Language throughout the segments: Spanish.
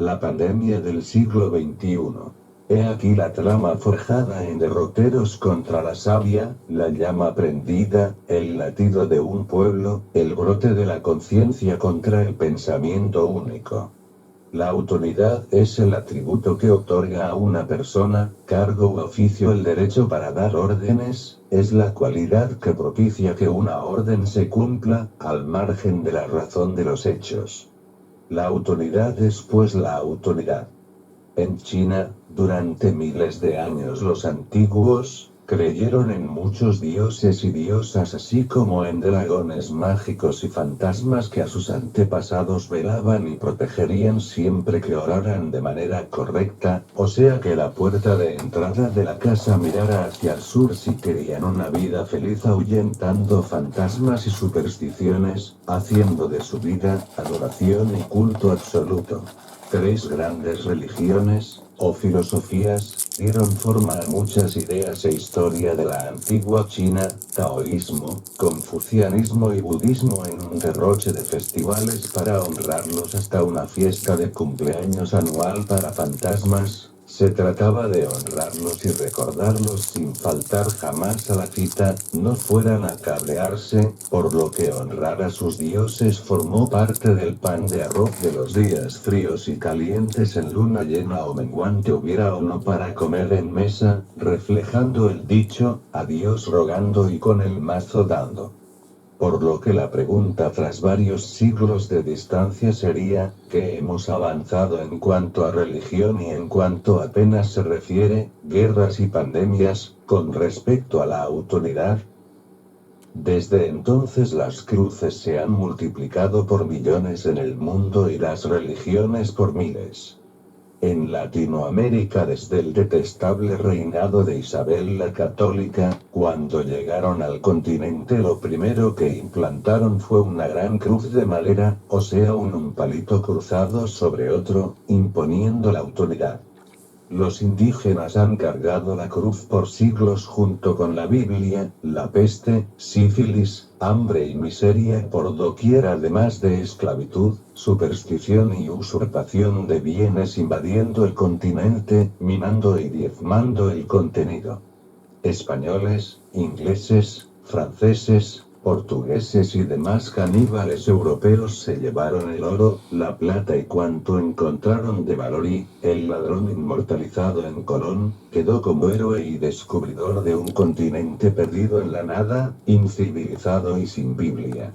La pandemia del siglo XXI. He aquí la trama forjada en derroteros contra la savia, la llama prendida, el latido de un pueblo, el brote de la conciencia contra el pensamiento único. La autoridad es el atributo que otorga a una persona, cargo u oficio el derecho para dar órdenes, es la cualidad que propicia que una orden se cumpla, al margen de la razón de los hechos. La autoridad es pues la autoridad. En China, durante miles de años los antiguos, creyeron en muchos dioses y diosas así como en dragones mágicos y fantasmas que a sus antepasados velaban y protegerían siempre que oraran de manera correcta, o sea que la puerta de entrada de la casa mirara hacia el sur si querían una vida feliz ahuyentando fantasmas y supersticiones, haciendo de su vida, adoración y culto absoluto. Tres grandes religiones, o filosofías, dieron forma a muchas ideas e historia de la antigua China: taoísmo, confucianismo y budismo en un derroche de festivales para honrarlos hasta una fiesta de cumpleaños anual para fantasmas. Se trataba de honrarlos y recordarlos sin faltar jamás a la cita, no fueran a cabrearse, por lo que honrar a sus dioses formó parte del pan de arroz de los días fríos y calientes en luna llena o menguante hubiera o no para comer en mesa, reflejando el dicho, a Dios rogando y con el mazo dando. Por lo que la pregunta tras varios siglos de distancia sería, ¿qué hemos avanzado en cuanto a religión y en cuanto apenas se refiere, guerras y pandemias, con respecto a la autoridad? Desde entonces las cruces se han multiplicado por millones en el mundo y las religiones por miles. En Latinoamérica desde el detestable reinado de Isabel la Católica, cuando llegaron al continente lo primero que implantaron fue una gran cruz de madera, o sea un palito cruzado sobre otro, imponiendo la autoridad. Los indígenas han cargado la cruz por siglos junto con la Biblia, la peste, sífilis, hambre y miseria por doquier además de esclavitud, superstición y usurpación de bienes invadiendo el continente, minando y diezmando el contenido. Españoles, ingleses, franceses, portugueses y demás caníbales europeos se llevaron el oro, la plata y cuanto encontraron de valor y, el ladrón inmortalizado en Colón, quedó como héroe y descubridor de un continente perdido en la nada, incivilizado y sin Biblia.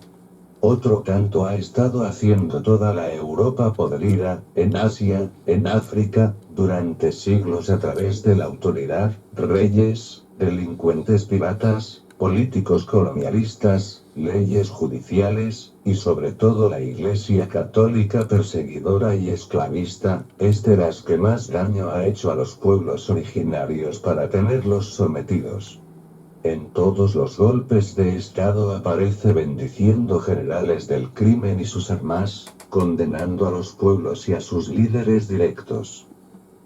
Otro tanto ha estado haciendo toda la Europa podrida, en Asia, en África, durante siglos a través de la autoridad, reyes, delincuentes piratas, políticos colonialistas, leyes judiciales, y sobre todo la Iglesia católica perseguidora y esclavista, es de las que más daño ha hecho a los pueblos originarios para tenerlos sometidos. En todos los golpes de Estado aparece bendiciendo generales del crimen y sus armas, condenando a los pueblos y a sus líderes directos.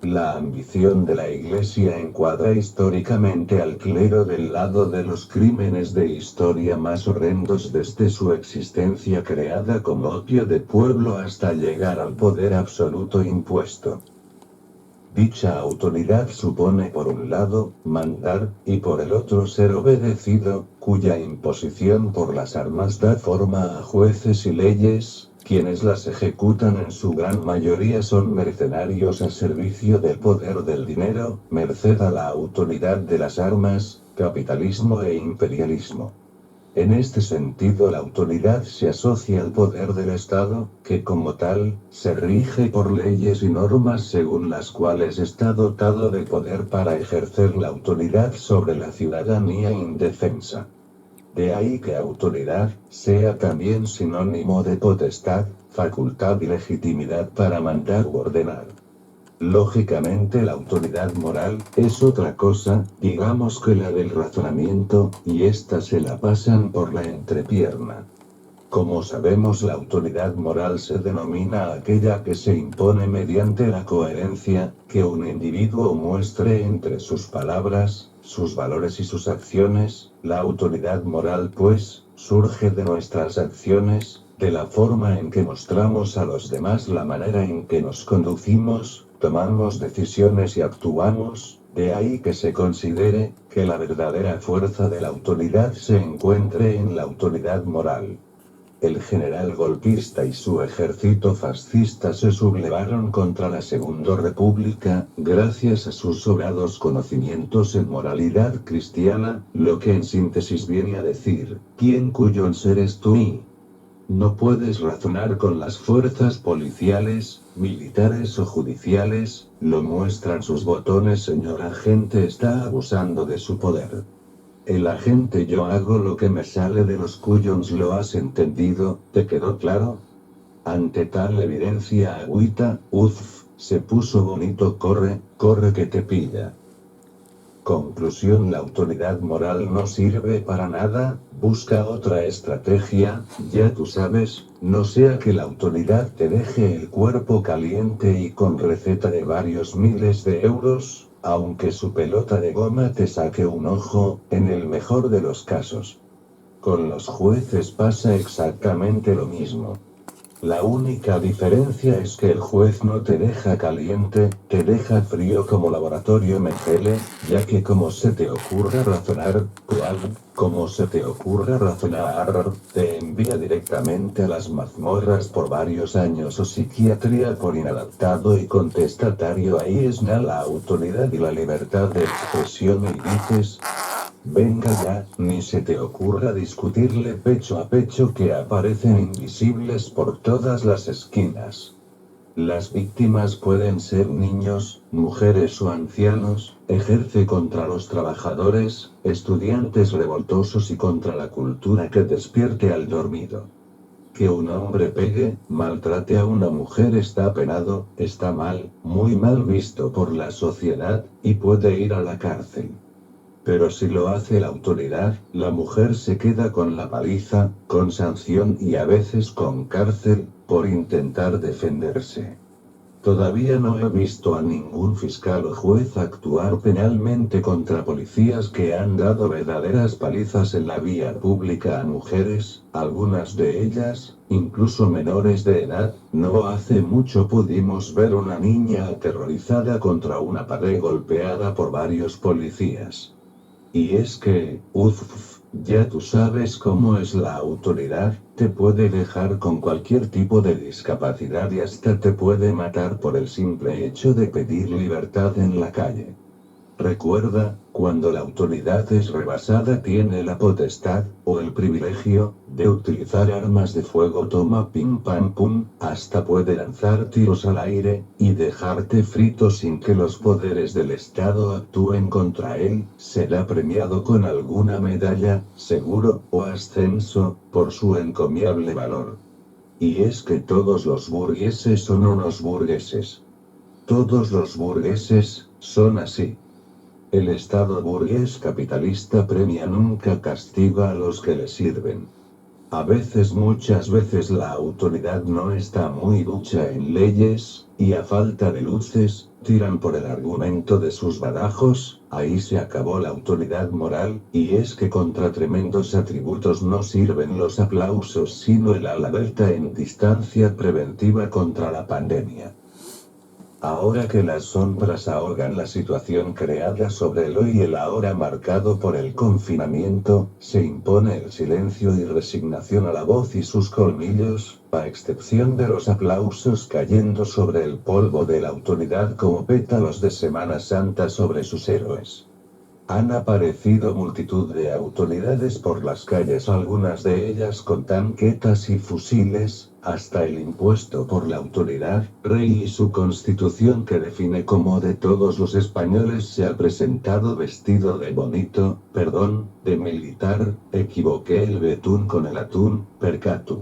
La ambición de la Iglesia encuadra históricamente al clero del lado de los crímenes de historia más horrendos desde su existencia creada como opio de pueblo hasta llegar al poder absoluto impuesto. Dicha autoridad supone por un lado, mandar, y por el otro ser obedecido, cuya imposición por las armas da forma a jueces y leyes, quienes las ejecutan en su gran mayoría son mercenarios a servicio del poder del dinero, merced a la autoridad de las armas, capitalismo e imperialismo. En este sentido la autoridad se asocia al poder del Estado, que como tal, se rige por leyes y normas según las cuales está dotado de poder para ejercer la autoridad sobre la ciudadanía indefensa. De ahí que autoridad sea también sinónimo de potestad, facultad y legitimidad para mandar u ordenar. Lógicamente la autoridad moral es otra cosa, digamos que la del razonamiento, y ésta se la pasan por la entrepierna. Como sabemos, la autoridad moral se denomina aquella que se impone mediante la coherencia que un individuo muestre entre sus palabras, sus valores y sus acciones. La autoridad moral, pues, surge de nuestras acciones, de la forma en que mostramos a los demás, la manera en que nos conducimos, tomamos decisiones y actuamos. De ahí que se considere que la verdadera fuerza de la autoridad se encuentre en la autoridad moral. El general golpista y su ejército fascista se sublevaron contra la Segunda República, gracias a sus sobrados conocimientos en moralidad cristiana, lo que en síntesis viene a decir: ¿quién cuyo ser es tú? Y no puedes razonar con las fuerzas policiales, militares o judiciales, lo muestran sus botones. Señor agente está abusando de su poder. El agente: yo hago lo que me sale de los cuyons. ¿Lo has entendido? ¿Te quedó claro? Ante tal evidencia agüita, se puso bonito. Corre, corre que te pilla. Conclusión: la autoridad moral no sirve para nada, busca otra estrategia, ya tú sabes, no sea que la autoridad te deje el cuerpo caliente y con receta de varios miles de euros, aunque su pelota de goma te saque un ojo, en el mejor de los casos. Con los jueces pasa exactamente lo mismo. La única diferencia es que el juez no te deja caliente, te deja frío como laboratorio Mengele, ya que como se te ocurra razonar, como se te ocurra razonar, te envía directamente a las mazmorras por varios años o psiquiatría por inadaptado y contestatario. Ahí es la autoridad y la libertad de expresión y dices: venga ya, ni se te ocurra discutirle pecho a pecho, que aparecen invisibles por todas las esquinas. Las víctimas pueden ser niños, mujeres o ancianos. Ejerce contra los trabajadores, estudiantes revoltosos y contra la cultura que despierte al dormido. Que un hombre pegue, maltrate a una mujer está penado, está mal, muy mal visto por la sociedad, y puede ir a la cárcel. Pero si lo hace la autoridad, la mujer se queda con la paliza, con sanción y a veces con cárcel, por intentar defenderse. Todavía no he visto a ningún fiscal o juez actuar penalmente contra policías que han dado verdaderas palizas en la vía pública a mujeres, algunas de ellas, incluso menores de edad. No hace mucho pudimos ver una niña aterrorizada contra una pared golpeada por varios policías. Y es que, ya tú sabes cómo es la autoridad, te puede dejar con cualquier tipo de discapacidad y hasta te puede matar por el simple hecho de pedir libertad en la calle. Recuerda, cuando la autoridad es rebasada tiene la potestad, o el privilegio, de utilizar armas de fuego. Toma pim pam pum, hasta puede lanzar tiros al aire, y dejarte frito sin que los poderes del Estado actúen contra él. Será premiado con alguna medalla, seguro, o ascenso, por su encomiable valor. Y es que todos los burgueses son unos burgueses. Todos los burgueses son así. El Estado burgués capitalista premia, nunca castiga a los que le sirven. A veces, muchas veces, la autoridad no está muy ducha en leyes, y a falta de luces, tiran por el argumento de sus badajos. Ahí se acabó la autoridad moral, y es que contra tremendos atributos no sirven los aplausos sino el ala delta en distancia preventiva contra la pandemia. Ahora que las sombras ahogan la situación creada sobre el hoy y el ahora marcado por el confinamiento, se impone el silencio y resignación a la voz y sus colmillos, a excepción de los aplausos cayendo sobre el polvo de la autoridad como pétalos de Semana Santa sobre sus héroes. Han aparecido multitud de autoridades por las calles, algunas de ellas con tanquetas y fusiles, hasta el impuesto por la autoridad, rey y su constitución que define cómo de todos los españoles se ha presentado vestido de bonito, de militar. Equivoqué el betún con el atún, percatu.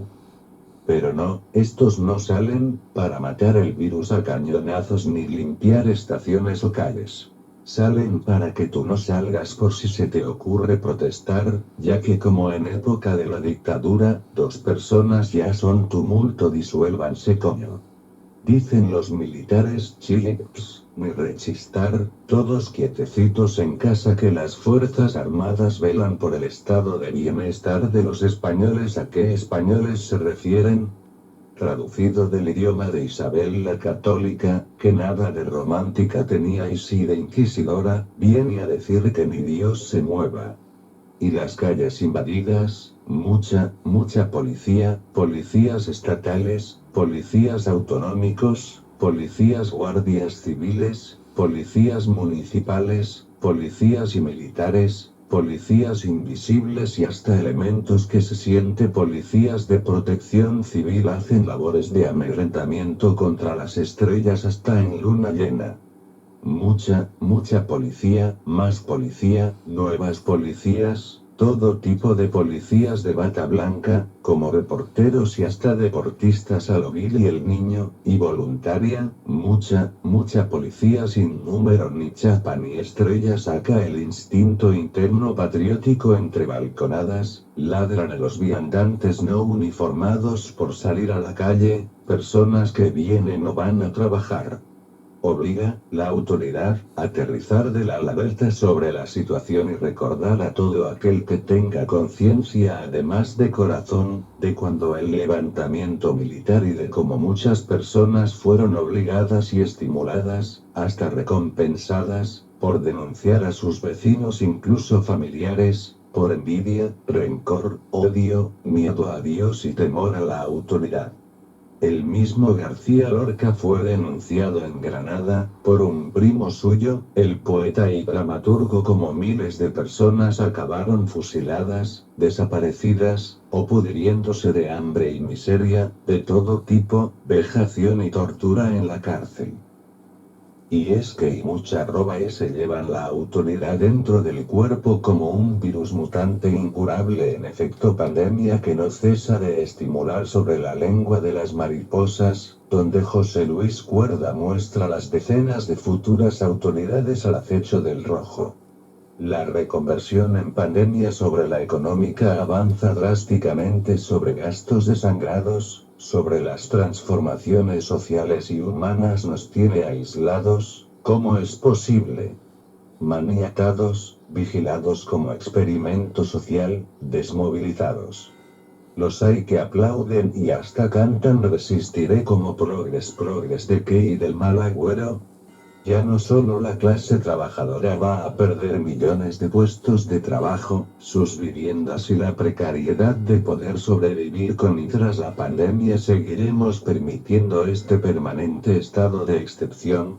Pero no, estos no salen para matar el virus a cañonazos ni limpiar estaciones o calles. Salen para que tú no salgas por si se te ocurre protestar, ya que como en época de la dictadura, 2 personas ya son tumulto, disuélvanse coño. Dicen los militares chips, ni rechistar, todos quietecitos en casa que las Fuerzas Armadas velan por el estado de bienestar de los españoles. ¿A qué españoles se refieren? Traducido del idioma de Isabel la Católica, que nada de romántica tenía y sí de inquisidora, viene a decir que ni Dios se mueva. Y las calles invadidas, mucha policía, policías estatales, policías autonómicos, policías guardias civiles, policías municipales, policías y militares, policías invisibles y hasta elementos que se siente policías de protección civil hacen labores de amedrentamiento contra las estrellas hasta en luna llena. Mucha policía, más policía, nuevas policías, todo tipo de policías de bata blanca, como reporteros y hasta deportistas a lo Billy el Niño, y voluntaria, mucha policía sin número ni chapa ni estrella. Saca el instinto interno patriótico entre balconadas, ladran a los viandantes no uniformados por salir a la calle, personas que vienen o van a trabajar. Obliga, la autoridad, a aterrizar del ala delta sobre la situación y recordar a todo aquel que tenga conciencia además de corazón, de cuando el levantamiento militar y de cómo muchas personas fueron obligadas y estimuladas, hasta recompensadas, por denunciar a sus vecinos incluso familiares, por envidia, rencor, odio, miedo a Dios y temor a la autoridad. El mismo García Lorca fue denunciado en Granada, por un primo suyo, el poeta y dramaturgo. Como miles de personas acabaron fusiladas, desaparecidas, o pudriéndose de hambre y miseria, de todo tipo, vejación y tortura en la cárcel. Y es que y mucha roba se llevan la autoridad dentro del cuerpo como un virus mutante incurable, en efecto pandemia que no cesa de estimular sobre la lengua de las mariposas, donde José Luis Cuerda muestra las decenas de futuras autoridades al acecho del rojo. La reconversión en pandemia sobre la económica avanza drásticamente sobre gastos desangrados, sobre las transformaciones sociales y humanas nos tiene aislados. ¿Cómo es posible? Maniatados, vigilados como experimento social, desmovilizados. Los hay que aplauden y hasta cantan resistiré como progres de qué y del mal agüero. Ya no solo la clase trabajadora va a perder millones de puestos de trabajo, sus viviendas y la precariedad de poder sobrevivir con y tras la pandemia seguiremos permitiendo este permanente estado de excepción,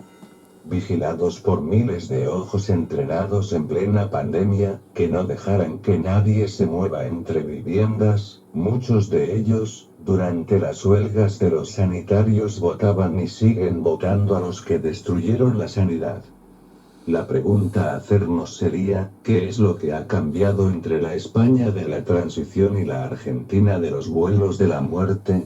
vigilados por miles de ojos entrenados en plena pandemia, que no dejarán que nadie se mueva entre viviendas. Muchos de ellos, durante las huelgas de los sanitarios votaban y siguen votando a los que destruyeron la sanidad. La pregunta a hacernos sería, ¿qué es lo que ha cambiado entre la España de la transición y la Argentina de los vuelos de la muerte?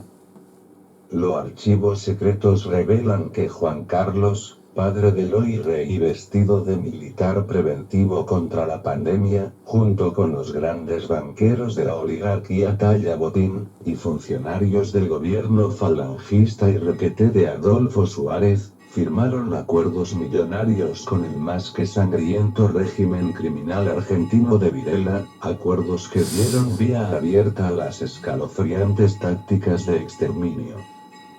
Los archivos secretos revelan que Juan Carlos, padre del hoy rey y vestido de militar preventivo contra la pandemia, junto con los grandes banqueros de la oligarquía talla botín, y funcionarios del gobierno falangista y requeté de Adolfo Suárez, firmaron acuerdos millonarios con el más que sangriento régimen criminal argentino de Videla, acuerdos que dieron vía abierta a las escalofriantes tácticas de exterminio.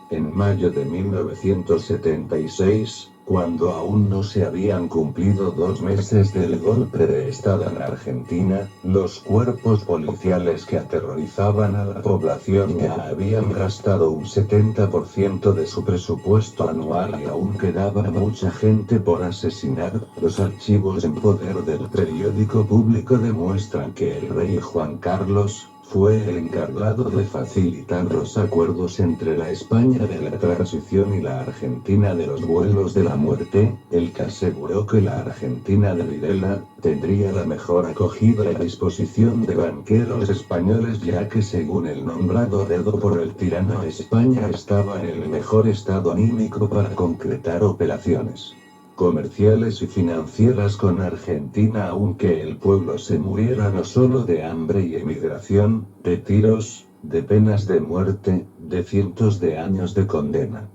En mayo de 1976, cuando aún no se habían cumplido 2 meses del golpe de Estado en Argentina, los cuerpos policiales que aterrorizaban a la población ya habían gastado un 70% de su presupuesto anual y aún quedaba mucha gente por asesinar. Los archivos en poder del periódico público demuestran que el rey Juan Carlos fue el encargado de facilitar los acuerdos entre la España de la transición y la Argentina de los vuelos de la muerte, el que aseguró que la Argentina de Videla tendría la mejor acogida y disposición de banqueros españoles, ya que según el nombrado dedo por el tirano España estaba en el mejor estado anímico para concretar operaciones comerciales y financieras con Argentina, aunque el pueblo se muriera no solo de hambre y emigración, de tiros, de penas de muerte, de cientos de años de condena.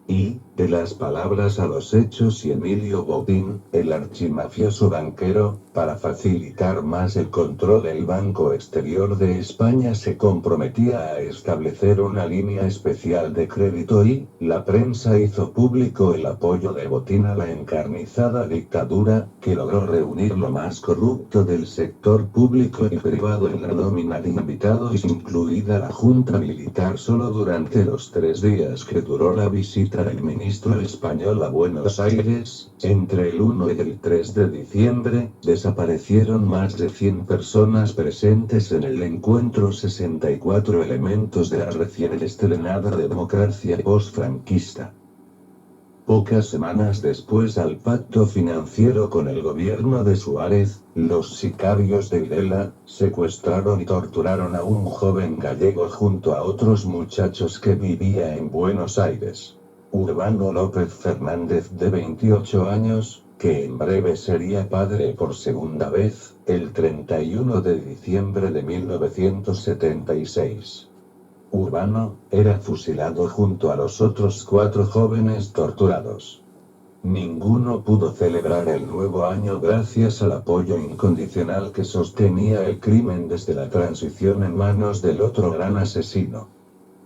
Y, de las palabras a los hechos, y Emilio Botín, el archimafioso banquero, para facilitar más el control del Banco Exterior de España, se comprometía a establecer una línea especial de crédito y, la prensa hizo público el apoyo de Botín a la encarnizada dictadura, que logró reunir lo más corrupto del sector público y privado en la nómina de invitados, incluida la Junta Militar. Solo durante los 3 días que duró la visita del ministro español a Buenos Aires, entre el 1 y el 3 de diciembre, desaparecieron más de 100 personas presentes en el encuentro. 64 elementos de la recién estrenada democracia postfranquista. Pocas semanas después al pacto financiero con el gobierno de Suárez, los sicarios de Videla secuestraron y torturaron a un joven gallego junto a otros muchachos que vivía en Buenos Aires. Urbano López Fernández, de 28 años, que en breve sería padre por segunda vez, el 31 de diciembre de 1976. Urbano era fusilado junto a los otros 4 jóvenes torturados. Ninguno pudo celebrar el nuevo año gracias al apoyo incondicional que sostenía el crimen desde la transición en manos del otro gran asesino.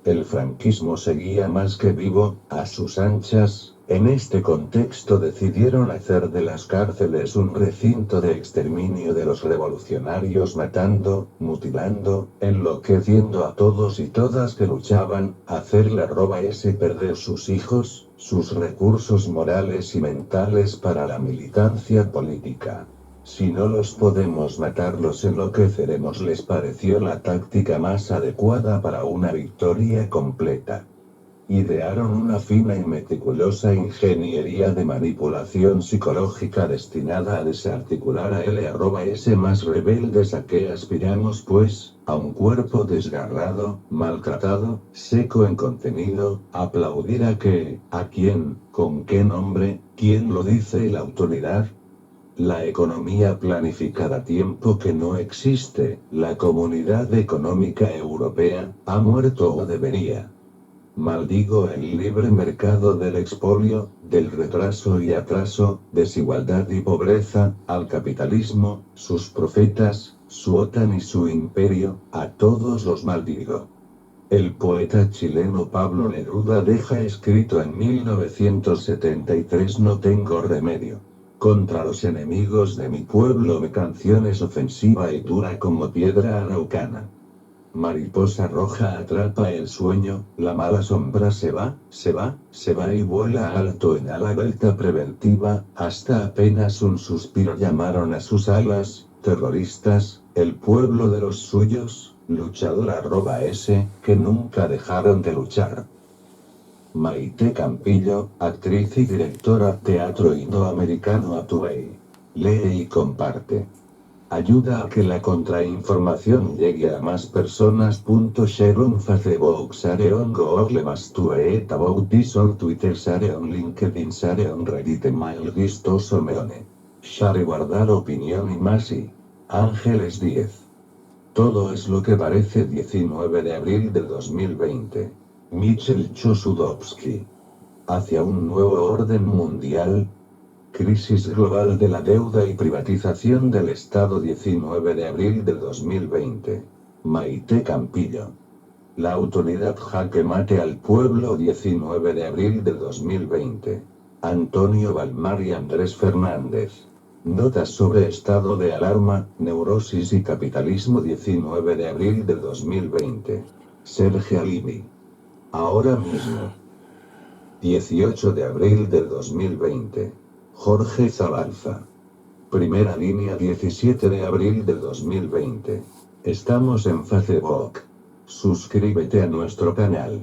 El franquismo seguía más que vivo, a sus anchas. En este contexto decidieron hacer de las cárceles un recinto de exterminio de los revolucionarios, matando, mutilando, enloqueciendo a todos y todas que luchaban, hacerle perder sus hijos, sus recursos morales y mentales para la militancia política. Si no los podemos matar, los enloqueceremos. Les pareció la táctica más adecuada para una victoria completa. Idearon una fina y meticulosa ingeniería de manipulación psicológica destinada a desarticular a L.S. más rebeldes. ¿A qué aspiramos pues? A un cuerpo desgarrado, maltratado, seco en contenido. ¿Aplaudir a qué? ¿A quién? ¿Con qué nombre? ¿Quién lo dice? ¿La autoridad? La economía planificada, tiempo que no existe. La Comunidad Económica Europea ha muerto, o debería. Maldigo el libre mercado del expolio, del retraso y atraso, desigualdad y pobreza, al capitalismo, sus profetas, su OTAN y su imperio, a todos los maldigo. El poeta chileno Pablo Neruda deja escrito en 1973: no tengo remedio contra los enemigos de mi pueblo. Mi canción es ofensiva y dura como piedra araucana. Mariposa roja atrapa el sueño, la mala sombra se va, se va, se va y vuela alto en ala delta preventiva, hasta apenas un suspiro llamaron a sus alas, terroristas, el pueblo de los suyos, luchador @S, que nunca dejaron de luchar. Maite Campillo, actriz y directora teatro indoamericano Atuey. Lee y comparte. Ayuda a que la contrainformación llegue a más personas. Share on Facebook, share on Google, más tweet about this on Twitter, share on LinkedIn, share on Reddit, email gustoso meone. Share, guardar opinión y más. Y Ángeles 10. Todo es lo que parece. 19 de abril del 2020. Michel Chossudovsky. Hacia un nuevo orden mundial. Crisis global de la deuda y privatización del Estado. 19 de abril del 2020. Maite Campillo. La autoridad jaque mate al pueblo. 19 de abril del 2020. Antonio Balmar y Andrés Fernández. Notas sobre estado de alarma, neurosis y capitalismo. 19 de abril del 2020. Sergio Alimi. Ahora mismo. 18 de abril del 2020. Jorge Zabalza. Primera línea. 17 de abril del 2020. Estamos en Facebook. Suscríbete a nuestro canal.